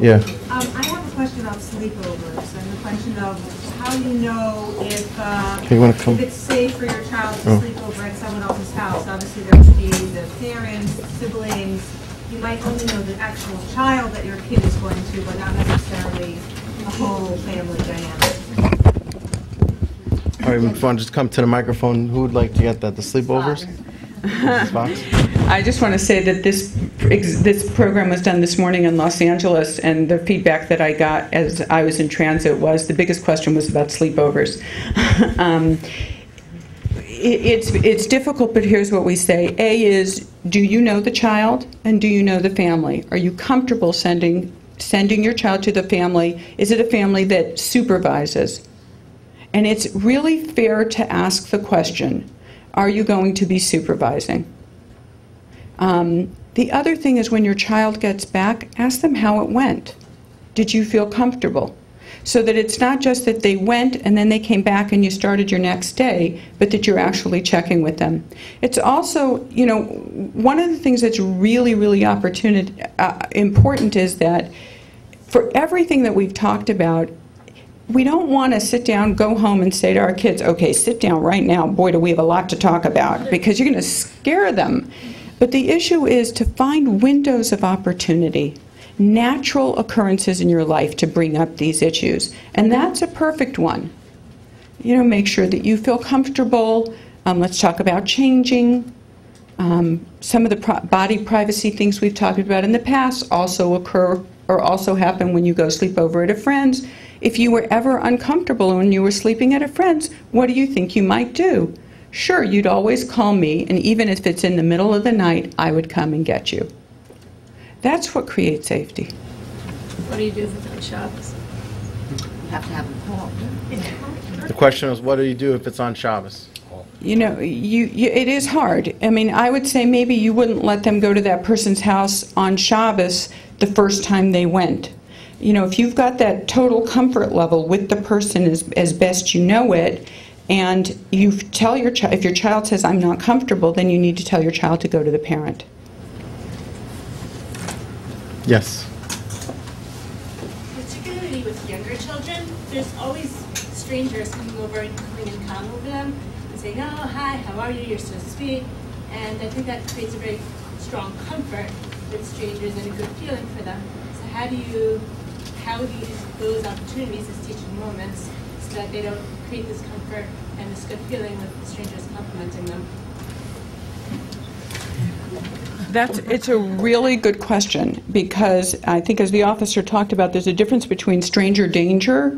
Yeah. I have a question about sleepovers and the question of how you know if it's safe for your child to sleep over at someone else's house. Obviously, there could be the parents, siblings. You might only know the actual child that your kid is going to, but not necessarily a whole family dynamic. All right, we want to just come to the microphone. Who would like to get that? The sleepovers? I just want to say that this program was done this morning in Los Angeles, and the feedback that I got as I was in transit was the biggest question was about sleepovers. It's difficult, but here's what we say. A is, do you know the child, and do you know the family? Are you comfortable sending your child to the family? Is it a family that supervises? And it's really fair to ask the question, are you going to be supervising? The other thing is when your child gets back, ask them how it went. Did you feel comfortable? So that it's not just that they went and then they came back and you started your next day, but that you're actually checking with them. It's also, you know, one of the things that's really, really important is that for everything that we've talked about, we don't want to sit down, go home, and say to our kids, okay, sit down right now. Boy, do we have a lot to talk about, because you're going to scare them. But the issue is to find windows of opportunity, natural occurrences in your life to bring up these issues. And that's a perfect one. You know, make sure that you feel comfortable. Let's talk about changing. Some of the body privacy things we've talked about in the past also occur or also happen when you go sleep over at a friend's. If you were ever uncomfortable when you were sleeping at a friend's, what do you think you might do? Sure, you'd always call me, and even if it's in the middle of the night, I would come and get you. That's what creates safety. What do you do if it's on Shabbos? You have to have them call. The question is, what do you do if it's on Shabbos? You know, it is hard. I mean, I would say maybe you wouldn't let them go to that person's house on Shabbos the first time they went. You know, if you've got that total comfort level with the person as best you know it, and you tell your child, if your child says, I'm not comfortable, then you need to tell your child to go to the parent. Yes. Particularly with younger children, there's always strangers coming over and coming and calling over them and saying, oh, hi, how are you? You're so sweet. And I think that creates a very strong comfort with strangers and a good feeling for them. So how do you use those opportunities as teaching moments so that they don't create this comfort and this good feeling with strangers complimenting them? It's a really good question, because I think, as the officer talked about, there's a difference between stranger danger,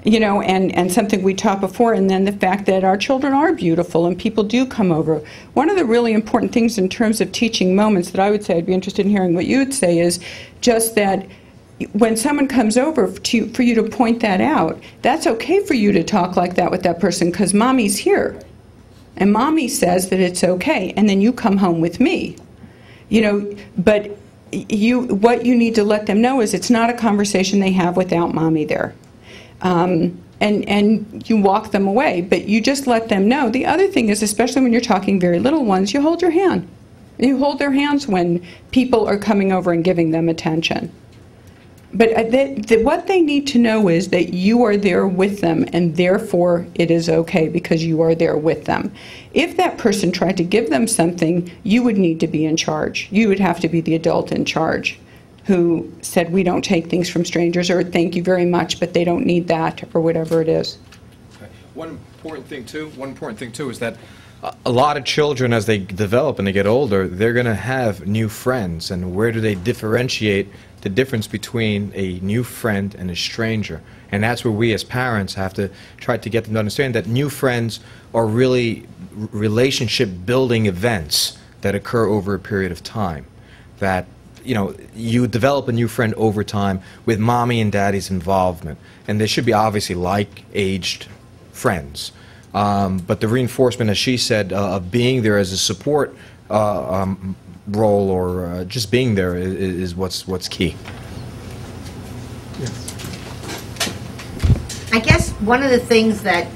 you know, and something we taught before, and then the fact that our children are beautiful and people do come over. One of the really important things in terms of teaching moments that I would say, I'd be interested in hearing what you would say, is just that when someone comes over for you to point that out, that's okay for you to talk like that with that person, because mommy's here. And mommy says that it's okay, and then you come home with me. You know, but what you need to let them know is it's not a conversation they have without mommy there. And you walk them away, but you just let them know. The other thing is, especially when you're talking very little ones, you hold your hand. You hold their hands when people are coming over and giving them attention. But what they need to know is that you are there with them, and therefore it is okay because you are there with them. If that person tried to give them something, you would need to be in charge. You would have to be the adult in charge who said, we don't take things from strangers, or thank you very much, but they don't need that, or whatever it is. Okay. One important thing too is that a lot of children, as they develop and they get older, they're going to have new friends. And where do they differentiate the difference between a new friend and a stranger? And that's where we as parents have to try to get them to understand that new friends are really relationship building events that occur over a period of time. That, you know, you develop a new friend over time with mommy and daddy's involvement. And they should be obviously like-aged friends. But the reinforcement, as she said, of being there as a support role, or just being there, is what's key. Yes. I guess one of the things that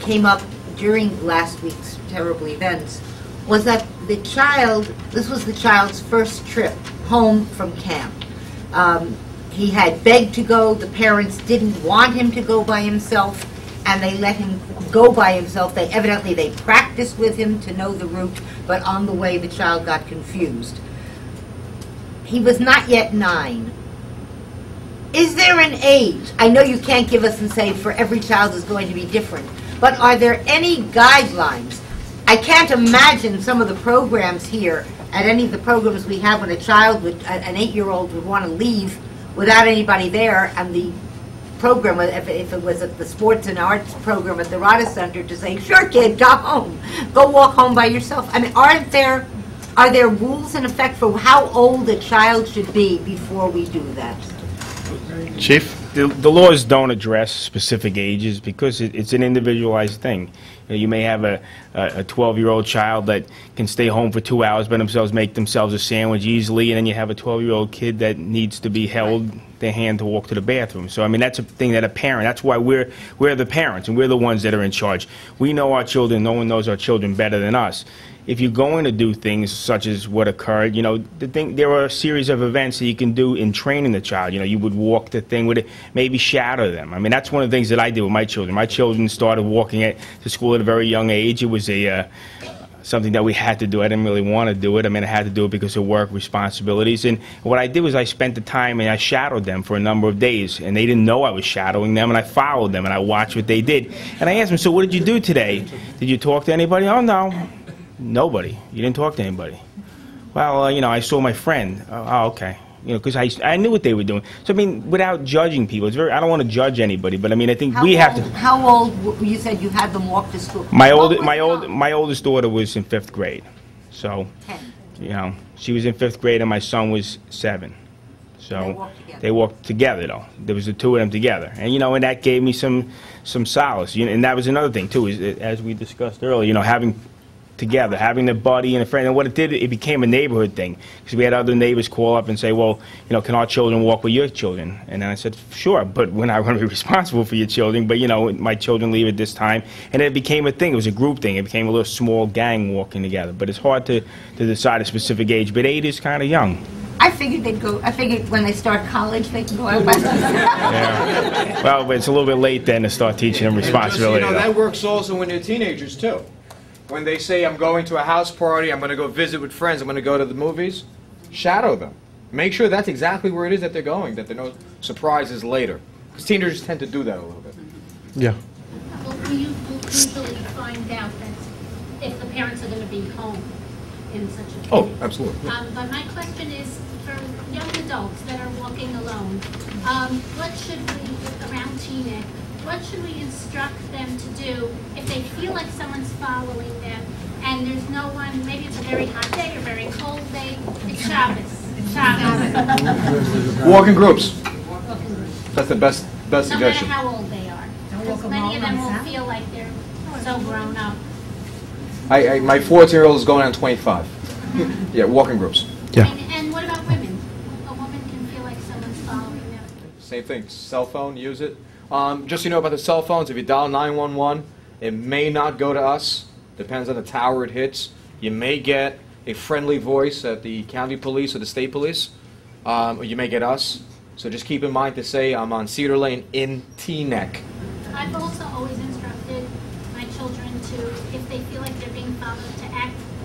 came up during last week's terrible events was that this was the child's first trip home from camp. he had begged to go. The parents didn't want him to go by himself, and they let him go by himself. Evidently they practiced with him to know the route, but on the way the child got confused. He was not yet 9. Is there an age? I know you can't give us and say for every child is going to be different, but are there any guidelines? I can't imagine some of the programs here, at any of the programs we have, when a child, an 8-year-old would want to leave without anybody there, and the program, if it was at the sports and arts program at the Rada Center, to say, sure kid, go home, go walk home by yourself. I mean, are there rules in effect for how old a child should be before we do that? Chief? The laws don't address specific ages because it's an individualized thing. You may have a 12-year-old child that can stay home for 2 hours by themselves, make themselves a sandwich easily, and then you have a 12-year-old kid that needs to be held their hand to walk to the bathroom. So, I mean, that's a thing that a parent, that's why we're the parents, and we're the ones that are in charge. We know our children. No one knows our children better than us. If you're going to do things such as what occurred, you know, there are a series of events that you can do in training the child. You know, you would walk the thing with it, maybe shadow them. I mean, that's one of the things that I did with my children. My children started walking to school at a very young age. It was something that we had to do. I didn't really want to do it. I mean, I had to do it because of work responsibilities. And what I did was I spent the time and I shadowed them for a number of days. And they didn't know I was shadowing them, and I followed them and I watched what they did. And I asked them, so what did you do today? Did you talk to anybody? Oh, no. Nobody. You didn't talk to anybody. Well, you know, I saw my friend. Oh, okay. You know, because I knew what they were doing. So, I mean, without judging people, I don't want to judge anybody, but I mean, I think we have to. How old, you said you had them walk to school? My oldest daughter was in 5th grade. So, 10. You know, she was in 5th grade and my son was 7. So they walked together, though. There was the two of them together. And, you know, and that gave me some solace. You know, and that was another thing, too, is as we discussed earlier, you know, having a buddy and a friend. And what it did, it became a neighborhood thing, because we had other neighbors call up and say, well, you know, can our children walk with your children? And then I said, sure, but we're not going to be responsible for your children, but, you know, my children leave at this time. And it became a thing. It was a group thing. It became a little small gang walking together. But it's hard to decide a specific age, but 8 is kind of young. I figured when they start college, they can go out by themselves. Yeah. Well, but it's a little bit late then to start teaching them responsibility. Just, you know, that works also when they're teenagers, too. When they say, I'm going to a house party, I'm going to go visit with friends, I'm going to go to the movies, shadow them. Make sure that's exactly where it is that they're going, that there are no surprises later. Because teenagers tend to do that a little bit. Yeah. Well, you will usually find out that if the parents are going to be home in such a case. Oh, absolutely. But my question is, for young adults that are walking alone, what should we, around Teaneck, what should we instruct them to do if they feel like someone's following them and there's no one, maybe it's a very hot day or very cold day, it's Shabbos. Walk in groups. Walk in groups. That's the best suggestion. No matter how old they are. Because many of them will feel like they're so grown up. My 14-year-old is going on 25. Yeah, walk in groups. Yeah. And what about women? A woman can feel like someone's following them. Same thing. Cell phone, use it. Just so you know about the cell phones, if you dial 911, it may not go to us. Depends on the tower it hits. You may get a friendly voice at the county police or the state police. Or you may get us. So just keep in mind to say, I'm on Cedar Lane in Teaneck. I've also always instructed my children to, if they feel like they're being followed,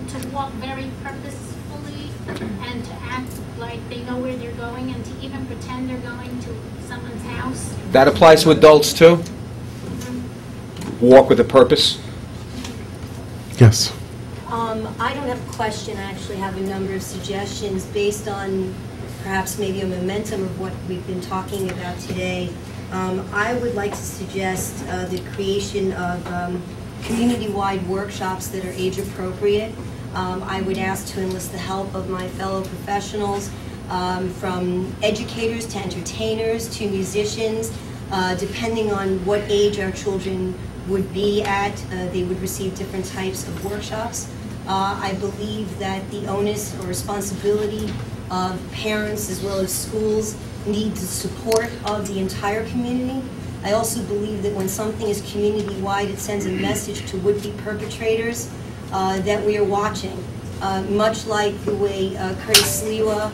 to walk very purposefully and to act like they know where they're going and to even pretend they're going to someone's house. That applies to adults too? Walk with a purpose? Yes. I don't have a question. I actually have a number of suggestions based on perhaps maybe a momentum of what we've been talking about today. I would like to suggest the creation of community-wide workshops that are age-appropriate. I would ask to enlist the help of my fellow professionals, from educators to entertainers to musicians. Depending on what age our children would be at, they would receive different types of workshops. I believe that the onus or responsibility of parents as well as schools needs the support of the entire community. I also believe that when something is community-wide, it sends a message to would-be perpetrators that we are watching. Much like the way Curtis Sliwa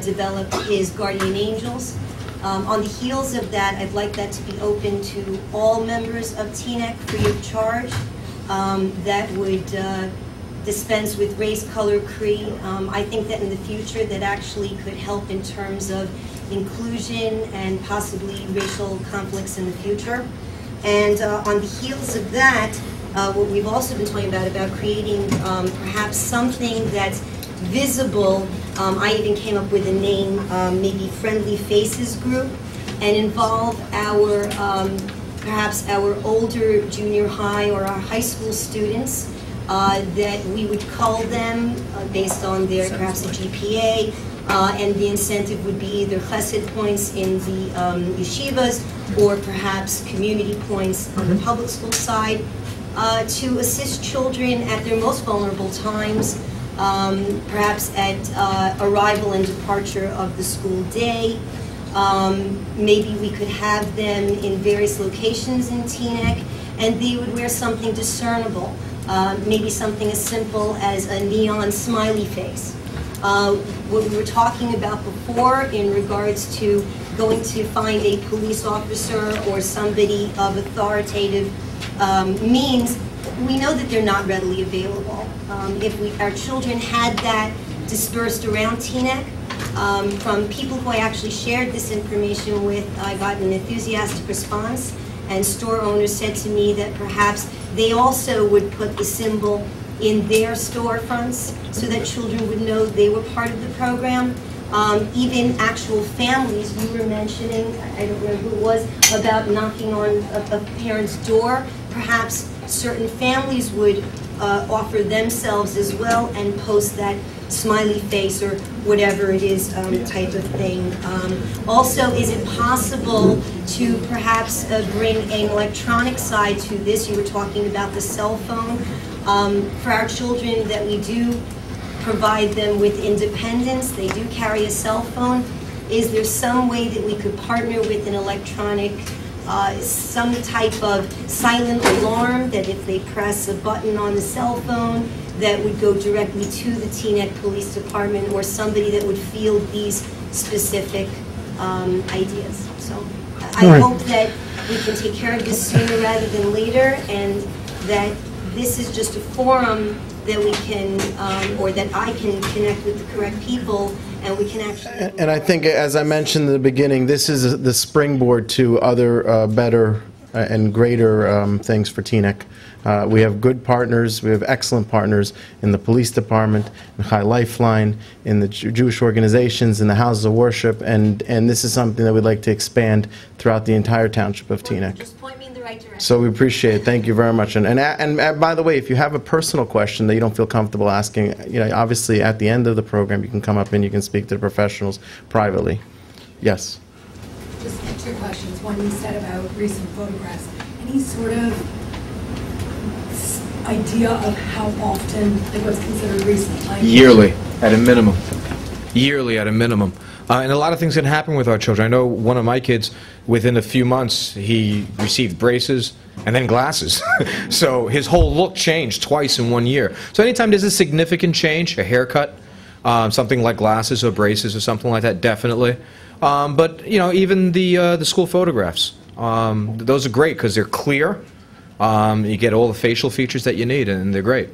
developed his guardian angels, On the heels of that, I'd like that to be open to all members of Teaneck free of charge. That would dispense with race, color, creed. I think that in the future that actually could help in terms of inclusion and possibly racial conflicts in the future. And on the heels of that, what we've also been talking about creating perhaps something that's visible. I even came up with a name, maybe Friendly Faces Group, and involve our perhaps our older junior high or our high school students that we would call them based on their perhaps a GPA, and the incentive would be either chesed points in the yeshivas or perhaps community points on the public school side to assist children at their most vulnerable times, perhaps at arrival and departure of the school day. Maybe we could have them in various locations in Teaneck, and they would wear something discernible, maybe something as simple as a neon smiley face. What we were talking about before in regards to going to find a police officer or somebody of authoritative means, we know that they're not readily available. If our children had that dispersed around Teaneck, from people who I actually shared this information with, I got an enthusiastic response, and store owners said to me that perhaps they also would put the symbol in their storefronts so that children would know they were part of the program. Even actual families, you were mentioning, I don't remember who it was, about knocking on a parent's door. Perhaps certain families would offer themselves as well and post that smiley face or whatever it is type of thing. Also, is it possible to perhaps bring an electronic side to this? You were talking about the cell phone. For our children that we do provide them with independence, they do carry a cell phone. Is there some way that we could partner with an electronic, some type of silent alarm that if they press a button on the cell phone that would go directly to the Teaneck Police Department or somebody that would field these specific ideas? So I hope that we can take care of this sooner rather than later, and that this is just a forum that we can, or that I can connect with the correct people, and we can actually... And I think, as I mentioned in the beginning, this is the springboard to other better and greater things for Teaneck. We have good partners, we have excellent partners in the police department, in High Lifeline, in the Jewish organizations, in the houses of worship, and this is something that we'd like to expand throughout the entire township of Teaneck. Just point me in the right direction. So we appreciate it. Thank you very much. And by the way, if you have a personal question that you don't feel comfortable asking, you know, obviously at the end of the program you can come up and you can speak to the professionals privately. Yes. Just two questions. One, you said about recent photographs. Any sort of idea of how often it was considered recent? Like Yearly, at a minimum. Yearly, at a minimum. And a lot of things can happen with our children. I know one of my kids, within a few months, he received braces and then glasses. So his whole look changed twice in 1 year. So anytime there's a significant change, a haircut, something like glasses or braces or something like that, definitely. But, you know, even the school photographs, those are great because they're clear. You get all the facial features that you need, and they're great.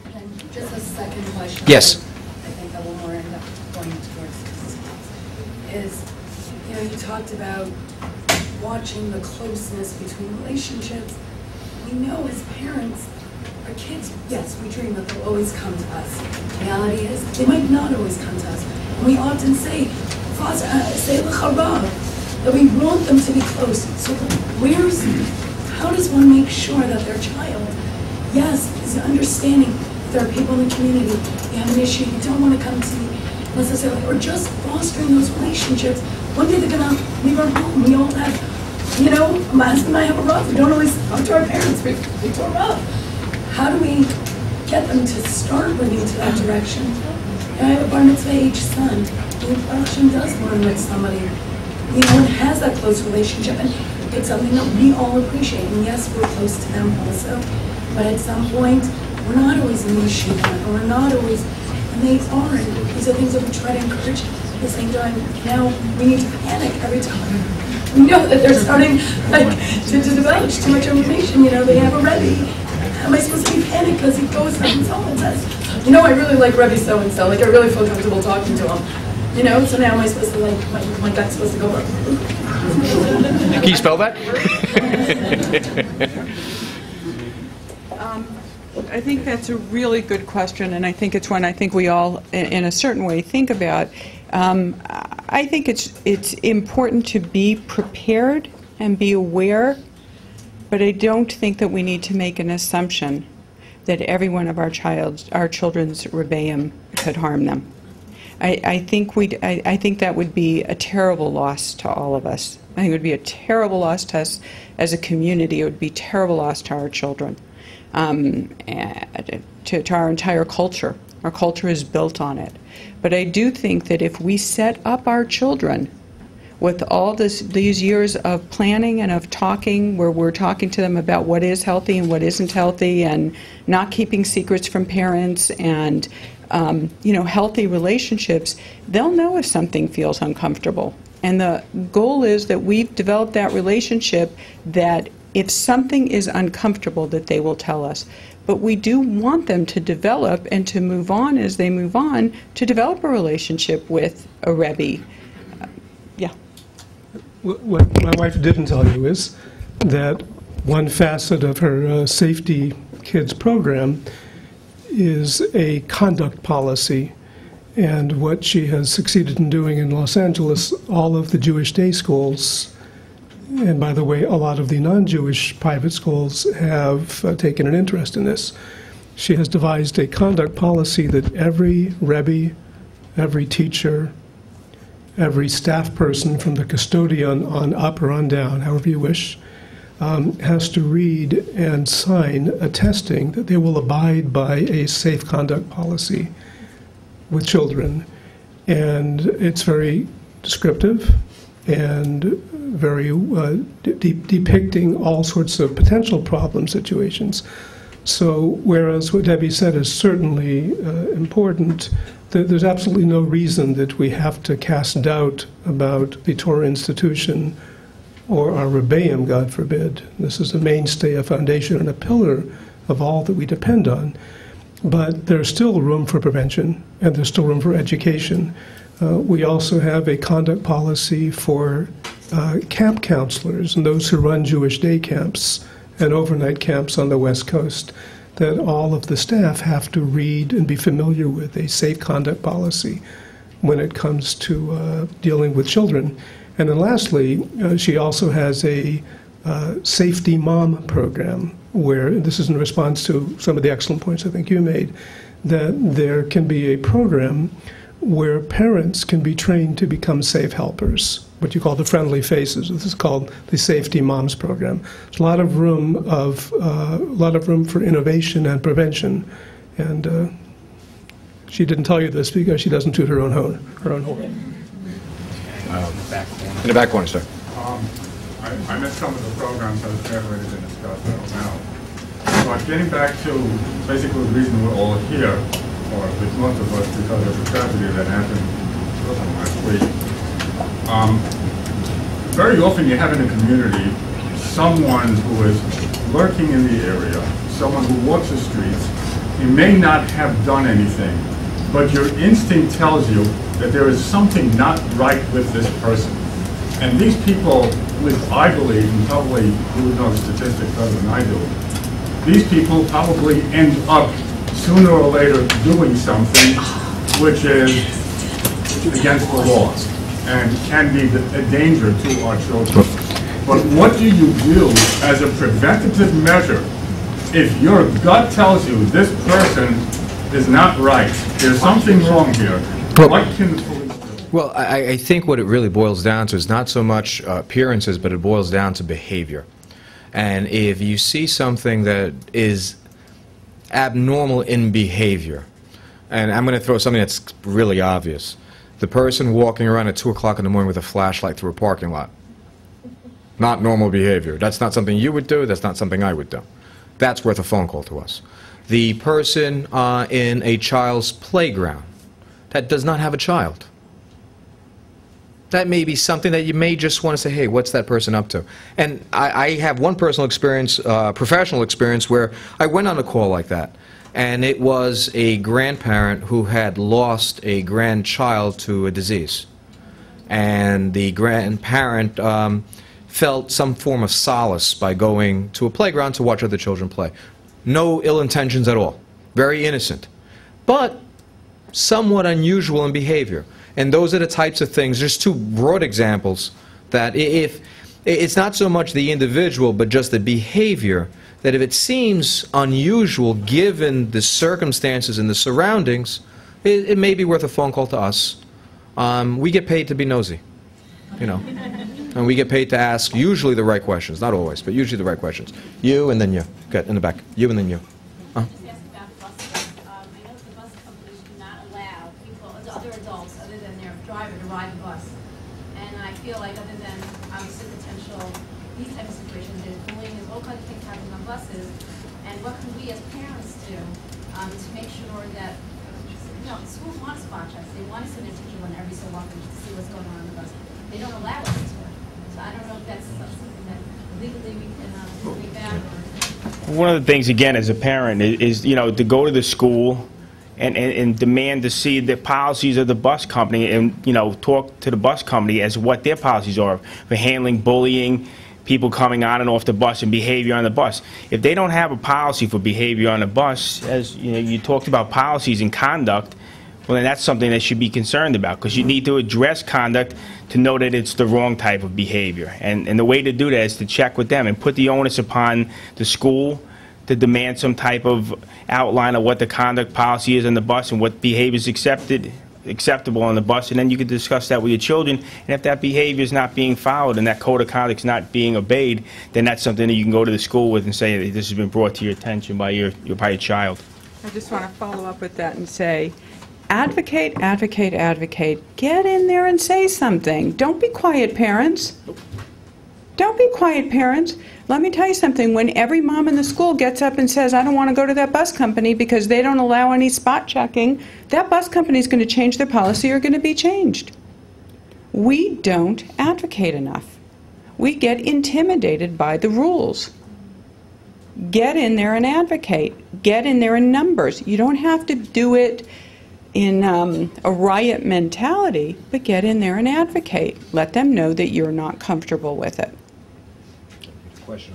And just a second question. Yes. I think that will more end up going towards is, you know, you talked about watching the closeness between relationships. We know as parents, our kids, yes, we dream that they'll always come to us. The reality is, they might not always come to us. And we often say that we want them to be close. So how does one make sure that their child, yes, is understanding that there are people in the community, you have an issue, you don't want to come to me necessarily, or just fostering those relationships. One day they're going to leave our home. We all have, you know, my husband and I have a rough. We don't always talk to our parents. We tore rough. How do we get them to start moving to that direction? And I have a bar mitzvah age son. The production does learn with somebody, you know, and has that close relationship. And it's something that we all appreciate. And yes, we're close to them also. But at some point, we're not always in the yeshiva, or we're not always, and they are. These are things that we try to encourage. At the same time, now we need to panic every time we know that they're starting to divulge too much information. They have a Rebbe. How am I supposed to be panicked because he goes so and says, I really like Rebbe so-and-so. I really feel comfortable talking to him. So now am I supposed to, my gut's supposed to go up. Can you spell that? I think that's a really good question, and I think it's one I think we all, in a certain way, think about. I think it's important to be prepared and be aware, but I don't think that we need to make an assumption that every one of our children's rebbeim could harm them. I think that would be a terrible loss to all of us. I think it would be a terrible loss to us as a community. It would be a terrible loss to our children, to our entire culture. Our culture is built on it. But I do think that if we set up our children with all these years of planning and of talking, where we're talking to them about what is healthy and what isn't healthy, and not keeping secrets from parents, and healthy relationships, they'll know if something feels uncomfortable. And the goal is that we've developed that relationship, that if something is uncomfortable, that they will tell us. But we do want them to develop and to move on as they move on, to develop a relationship with a Rebbe. Yeah. What my wife didn't tell you is that one facet of her Safety Kids program is a conduct policy. And what she has succeeded in doing in Los Angeles, all of the Jewish day schools, and by the way, a lot of the non-Jewish private schools have taken an interest in this. She has devised a conduct policy that every Rebbe, every teacher, every staff person from the custodian on up or on down, however you wish, has to read and sign attesting that they will abide by a safe conduct policy with children. And it's very descriptive and very depicting all sorts of potential problem situations. So whereas what Debbie said is certainly important, there's absolutely no reason that we have to cast doubt about the Torah institution or our Rebbeim, God forbid. This is a mainstay, a foundation, and a pillar of all that we depend on. But there's still room for prevention, and there's still room for education. We also have a conduct policy for camp counselors and those who run Jewish day camps and overnight camps on the West Coast, that all of the staff have to read and be familiar with a safe conduct policy when it comes to dealing with children. And then lastly, she also has a safety mom program, where, this is in response to some of the excellent points I think you made, that there can be a program where parents can be trained to become safe helpers, what you call the friendly faces. This is called the Safety Moms Program. There's a lot of room for innovation and prevention, and she didn't tell you this because she doesn't toot her own horn. In the back corner, sir. I missed some of the programs I was graduated in discussed, I don't know. But getting back to basically the reason we're all here, or at least most of us, because of the tragedy that happened last week. Very often you have in a community someone who is lurking in the area, someone who walks the streets. He may not have done anything, but your instinct tells you that there is something not right with this person. And these people, I believe, and probably you would know statistics better than I do, these people probably end up sooner or later doing something which is against the law and can be a danger to our children. But what do you do as a preventative measure if your gut tells you this person is not right, there's something wrong here? What can the police do? Well, I think what it really boils down to is not so much appearances, but it boils down to behavior. And if you see something that is abnormal in behavior, and I'm going to throw something that's really obvious, the person walking around at 2 o'clock in the morning with a flashlight through a parking lot. Not normal behavior. That's not something you would do. That's not something I would do. That's worth a phone call to us. The person in a child's playground that does not have a child. That may be something that you may just want to say, hey, what's that person up to? And I have one personal experience, professional experience, where I went on a call like that. And it was a grandparent who had lost a grandchild to a disease. And the grandparent felt some form of solace by going to a playground to watch other children play. No ill intentions at all. Very innocent. But somewhat unusual in behavior. And those are the types of things, there's two broad examples, that if it's not so much the individual, but just the behavior, that if it seems unusual given the circumstances and the surroundings, it may be worth a phone call to us. We get paid to be nosy, you know. And we get paid to ask usually the right questions, not always, but usually the right questions. You and then you. Good, in the back. You and then you. I know the bus companies do not allow people, other adults, other than their driver, to ride the bus. And I feel like other than obviously potential, these type of situations, there's bullying, there's all kinds of things happening on buses. And what can we as parents do to make sure that, you know, schools want spot checks. They want to send their teacher one every so often to see what's going on the bus. They don't allow us to. So I don't know if that's something that legally we can bring back. One of the things, again, as a parent, is you know, to go to the school and demand to see the policies of the bus company, and you know, talk to the bus company as what their policies are for handling bullying, people coming on and off the bus, and behavior on the bus. If they don't have a policy for behavior on the bus, as you know, you talked about policies and conduct, well, then that's something they should be concerned about, because you need to address conduct to know that it's the wrong type of behavior. And the way to do that is to check with them and put the onus upon the school to demand some type of outline of what the conduct policy is on the bus and what behavior is acceptable on the bus, and then you can discuss that with your children. And if that behavior is not being followed and that code of conduct is not being obeyed, then that's something that you can go to the school with and say this has been brought to your attention by your child. I just want to follow up with that and say, advocate, advocate, advocate. Get in there and say something. Don't be quiet, parents. Don't be quiet, parents. Let me tell you something. When every mom in the school gets up and says, I don't want to go to that bus company because they don't allow any spot checking, that bus company is going to change their policy or going to be changed. We don't advocate enough. We get intimidated by the rules. Get in there and advocate. Get in there in numbers. You don't have to do it in a riot mentality, but get in there and advocate. Let them know that you're not comfortable with it. Question.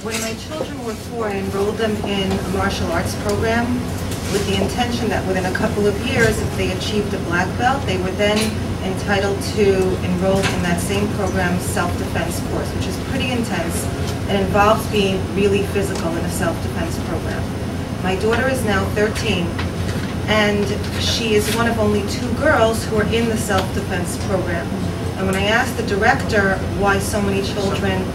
When my children were 4, I enrolled them in a martial arts program with the intention that within a couple of years, if they achieved a black belt, they were then entitled to enroll in that same program's self-defense course, which is pretty intense and involves being really physical in a self-defense program. My daughter is now 13, and she is one of only 2 girls who are in the self-defense program. And when I asked the director why so many children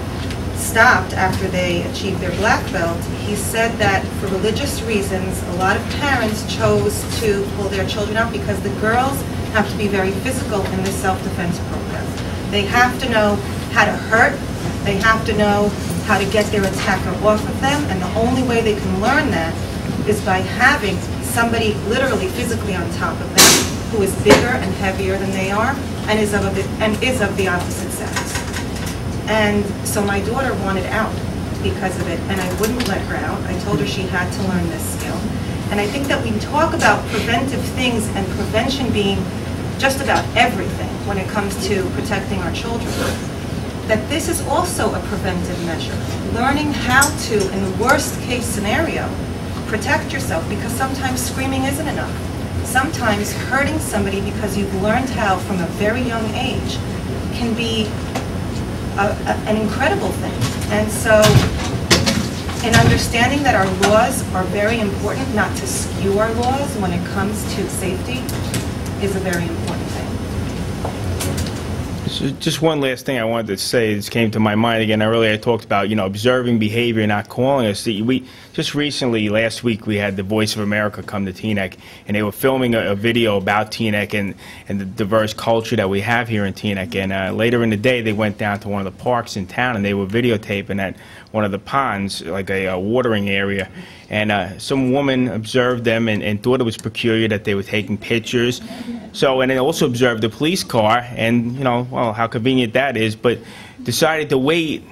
stopped after they achieved their black belt, he said that for religious reasons, a lot of parents chose to pull their children out because the girls have to be very physical in this self-defense program. They have to know how to hurt, they have to know how to get their attacker off of them, and the only way they can learn that is by having somebody literally physically on top of them who is bigger and heavier than they are and is of the opposite sex. And so my daughter wanted out because of it, and I wouldn't let her out. I told her she had to learn this skill. And I think that we talk about preventive things and prevention being just about everything when it comes to protecting our children. That this is also a preventive measure. Learning how to, in the worst case scenario, protect yourself, because sometimes screaming isn't enough. Sometimes hurting somebody because you've learned how from a very young age can be an incredible thing. And so in understanding that our laws are very important, not to skew our laws when it comes to safety, is a very important thing. So just one last thing I wanted to say. This came to my mind again. Earlier I talked about, observing behavior, not calling us. We just recently, last week, we had the Voice of America come to Teaneck, and they were filming a video about Teaneck and the diverse culture that we have here in Teaneck. And later in the day, they went down to one of the parks in town, and they were videotaping at one of the ponds, like a watering area. And some woman observed them and thought it was peculiar that they were taking pictures. And they also observed the police car, and, well, how convenient that is, but decided to wait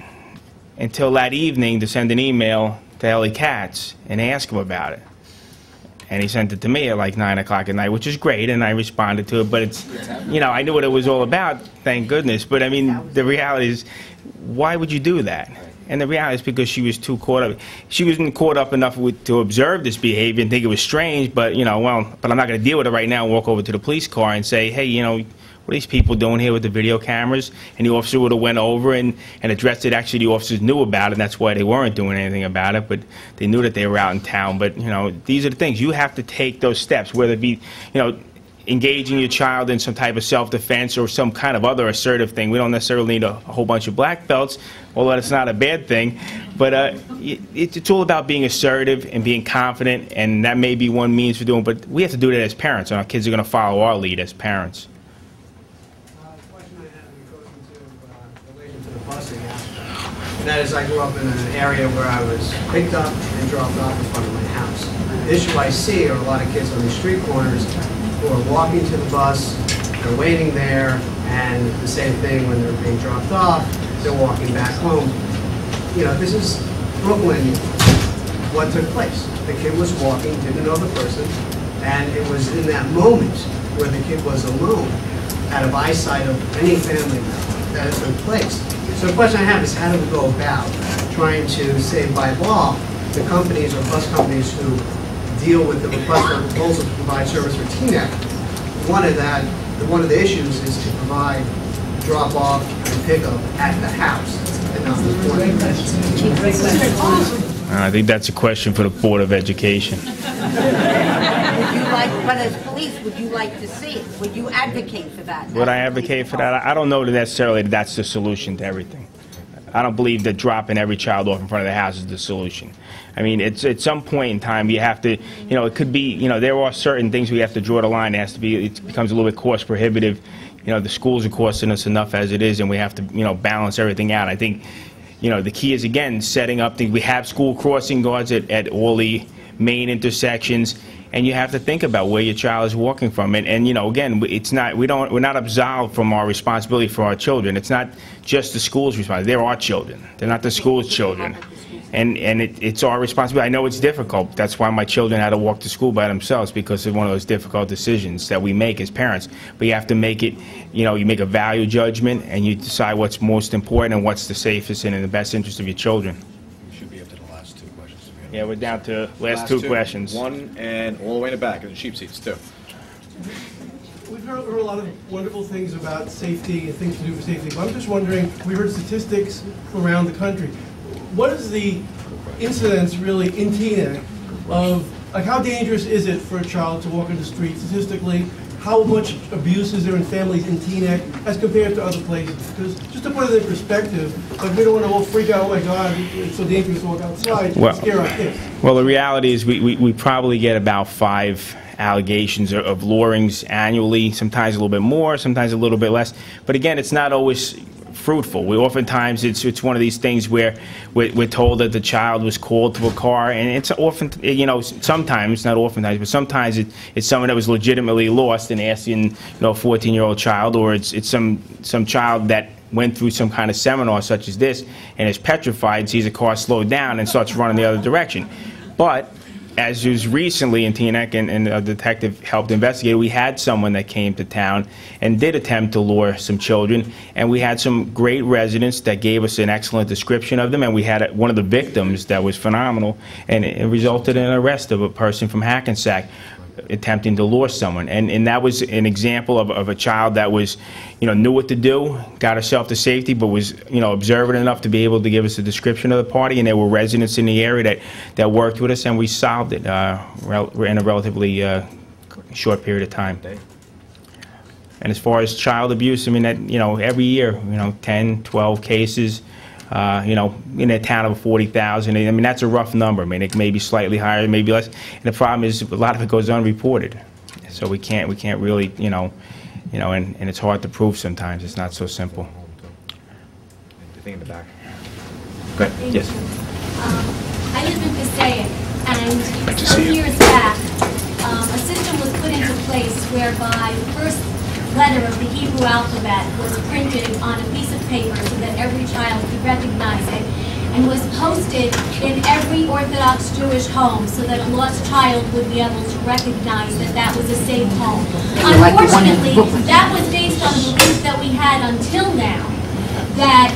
until that evening to send an email to Ellie Katz and ask him about it. And he sent it to me at like 9 o'clock at night, which is great, and I responded to it, but it's, I knew what it was all about, thank goodness. But I mean, the reality is, why would you do that? And the reality is because she was too caught up. She wasn't caught up enough to observe this behavior and think it was strange, but, but I'm not going to deal with it right now and walk over to the police car and say, hey, what are these people doing here with the video cameras? And the officer would have went over and addressed it. Actually, the officers knew about it, and that's why they weren't doing anything about it, but they knew that they were out in town. But, these are the things. You have to take those steps, whether it be, engaging your child in some type of self-defense or some kind of other assertive thing. We don't necessarily need a whole bunch of black belts, although it's not a bad thing. But it's all about being assertive and being confident, and that may be one means for doing it, but we have to do that as parents, and our kids are going to follow our lead as parents. The question I have goes into relation to the busing aspect. And that is, I grew up in an area where I was picked up and dropped off in front of my house. The issue I see are a lot of kids on the street corners who are walking to the bus, they're waiting there, and the same thing when they're being dropped off, they're walking back home. This is Brooklyn, what took place. The kid was walking, didn't know the person, and it was in that moment where the kid was alone, out of eyesight of any family member, that it took place. So the question I have is, how do we go about trying to say by law the companies or bus companies who deal with the request for a proposal to provide service for Teaneck? One of the issues is to provide drop-off and pick-up at the house and not the I think that's a question for the Board of Education. But as police, would you like to see it? Would you advocate for that? Would I advocate for that? I don't know that necessarily that's the solution to everything. I don't believe that dropping every child off in front of the house is the solution. I mean, it's at some point in time you have to, it could be, there are certain things we have to draw the line. It becomes a little bit cost prohibitive. The schools are costing us enough as it is, and we have to, balance everything out. I think, the key is, again, setting up things. We have school crossing guards at all the main intersections, and you have to think about where your child is walking from. And again, we're not absolved from our responsibility for our children. It's not just the school's responsibility. They're our children. They're not the school's children. And it's our responsibility. I know it's difficult. That's why my children had to walk to school by themselves, because of one of those difficult decisions that we make as parents. But you have to make it, you make a value judgment, and you decide what's most important and what's the safest and in the best interest of your children. We should be up to the last two questions. Yeah, we're down to last two questions. One and all the way in the back, and the cheap seats, too. We've heard a lot of wonderful things about safety and things to do for safety, but I'm just wondering, we heard statistics from around the country. What is the incidence really in Teaneck of, how dangerous is it for a child to walk in the street statistically? How much abuse is there in families in Teaneck as compared to other places? Because just to put it in perspective, we don't want to all freak out, oh my God, it's so dangerous to walk outside, scare our kids. Well, the reality is we probably get about 5 allegations of lurings annually, sometimes a little bit more, sometimes a little bit less. But again, it's not always fruitful. Oftentimes it's one of these things where we're told that the child was called to a car, and it's often, sometimes, not oftentimes, but sometimes it's someone that was legitimately lost and asking, a 14-year-old child, or it's some child that went through some kind of seminar such as this and is petrified, sees a car slow down and starts running the other direction. But as was recently in Teaneck, and a detective helped investigate, we had someone that came to town and did attempt to lure some children, and we had some great residents that gave us an excellent description of them, and we had one of the victims that was phenomenal, and it resulted in an arrest of a person from Hackensack attempting to lure someone. And that was an example of a child that was, knew what to do, got herself to safety, but was, observant enough to be able to give us a description of the party. And there were residents in the area that worked with us, and we solved it in a relatively short period of time. And as far as child abuse, I mean, that, you know, every year, you know, 10, 12 cases, you know, in a town of 40,000. I mean, that's a rough number. I mean, it may be slightly higher, maybe less. And the problem is a lot of it goes unreported. So we can't really, you know, and it's hard to prove sometimes. It's not so simple. The thing in the back. Go ahead. Yes. I live in Passaic, and some years back, a system was put into place whereby the first letter of the Hebrew alphabet was printed on a piece of paper so that every child could recognize it, and was posted in every Orthodox Jewish home so that a lost child would be able to recognize that that was a safe home. Unfortunately, that was based on the belief that we had until now, that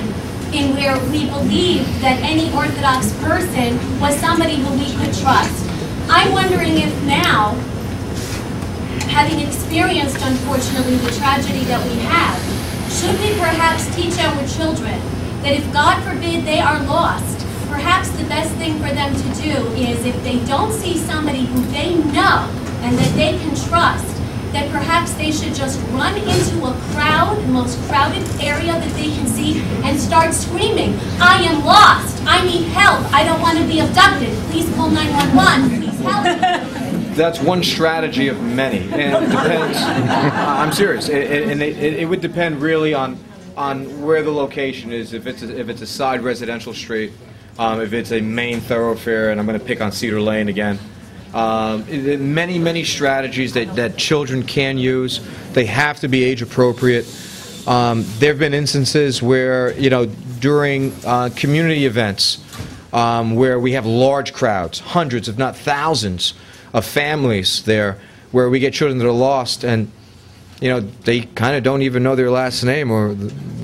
in where we believed that any Orthodox person was somebody who we could trust. I'm wondering if now, having experienced, unfortunately, the tragedy that we have, should we perhaps teach our children that if, God forbid, they are lost, perhaps the best thing for them to do is, if they don't see somebody who they know and that they can trust, that perhaps they should just run into a crowd, the most crowded area that they can see, and start screaming, "I am lost, I need help, I don't want to be abducted, please call 911, please help me." That's one strategy of many, and it depends. I'm serious, it would depend really on where the location is. If it's a side residential street, if it's a main thoroughfare, and I'm going to pick on Cedar Lane again. Many strategies that children can use. They have to be age appropriate. There have been instances where, you know, during community events where we have large crowds, hundreds if not thousands of families there, where we get children that are lost, and you know, they kind of don't even know their last name or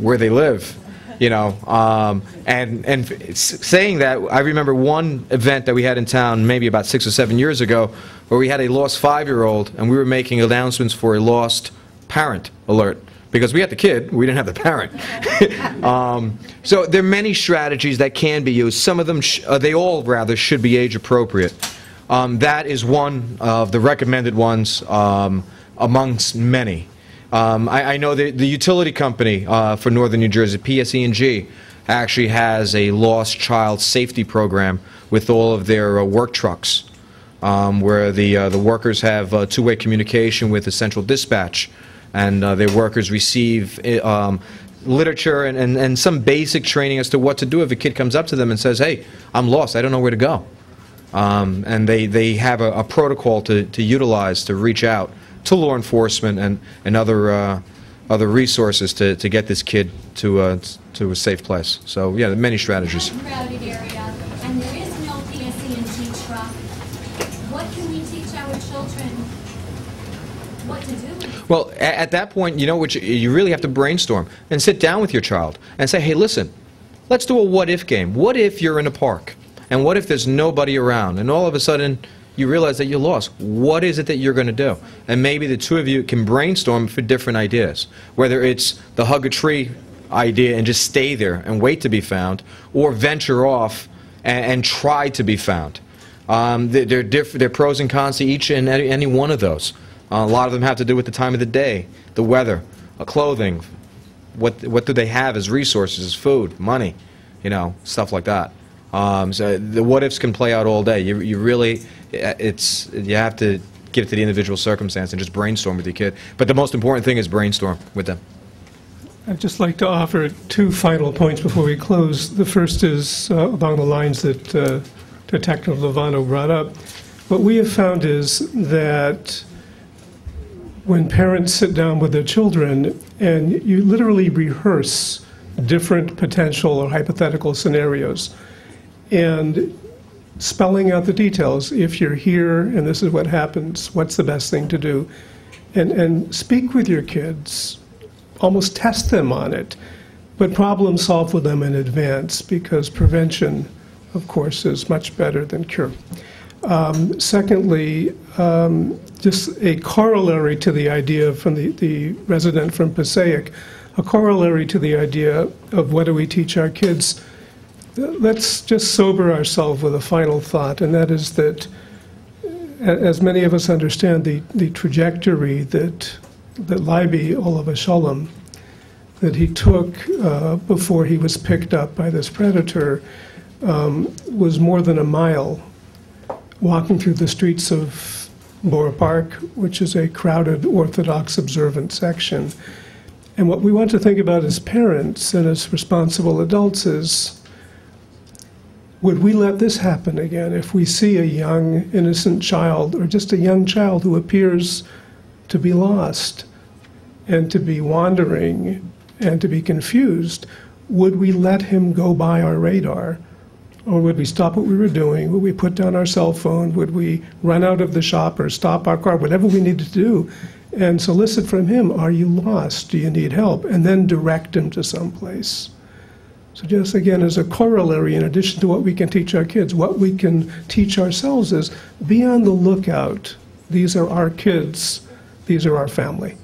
where they live. You know, and saying that, I remember one event that we had in town maybe about 6 or 7 years ago where we had a lost 5-year-old, and we were making announcements for a lost parent alert because we had the kid, we didn't have the parent. So there are many strategies that can be used. Some of them, they all rather, should be age appropriate. That is one of the recommended ones amongst many. I know the utility company for Northern New Jersey, PSE&G, actually has a lost child safety program with all of their work trucks, where the workers have two-way communication with the central dispatch, and their workers receive literature and some basic training as to what to do if a kid comes up to them and says, "Hey, I'm lost, I don't know where to go." And they have a protocol to utilize to reach out to law enforcement and other resources to get this kid to a safe place. So yeah, there are many strategies. In a crowded area, and there is no PSE&G truck, what can we teach our children what to do? Well, at that point, you know what, you really have to brainstorm and sit down with your child and say, "Hey, listen, let's do a what-if game. What if you're in a park? And what if there's nobody around? And all of a sudden, you realize that you're lost. What is it that you're going to do?" And maybe the two of you can brainstorm for different ideas, whether it's the hug a tree idea and just stay there and wait to be found, or venture off and try to be found. There are pros and cons to each and any one of those. A lot of them have to do with the time of the day, the weather, clothing, what do they have as resources, as food, money, you know, stuff like that. So the what-ifs can play out all day. You really, you have to give it to the individual circumstance and just brainstorm with your kid. But the most important thing is brainstorm with them. I'd just like to offer 2 final points before we close. The first is along the lines that Detective Lovano brought up. What we have found is that when parents sit down with their children and you literally rehearse different potential or hypothetical scenarios, and spelling out the details. If you're here and this is what happens, what's the best thing to do? And speak with your kids, almost test them on it, but problem solve with them in advance, because prevention, of course, is much better than cure. Secondly, just a corollary to the idea from the resident from Passaic, a corollary to the idea of what do we teach our kids. Let's just sober ourselves with a final thought, and that is that, as many of us understand, the trajectory that that Leiby, Oliver Sholem, that he took before he was picked up by this predator was more than a mile, walking through the streets of Borough Park, which is a crowded Orthodox observant section. And what we want to think about as parents and as responsible adults is, would we let this happen again if we see a young, innocent child, or just a young child who appears to be lost and to be wandering and to be confused? Would we let him go by our radar? Or would we stop what we were doing? Would we put down our cell phone? Would we run out of the shop or stop our car, whatever we needed to do, and solicit from him, are you lost? Do you need help? And then direct him to someplace. So just again, as a corollary, in addition to what we can teach our kids, what we can teach ourselves is be on the lookout. These are our kids. These are our family.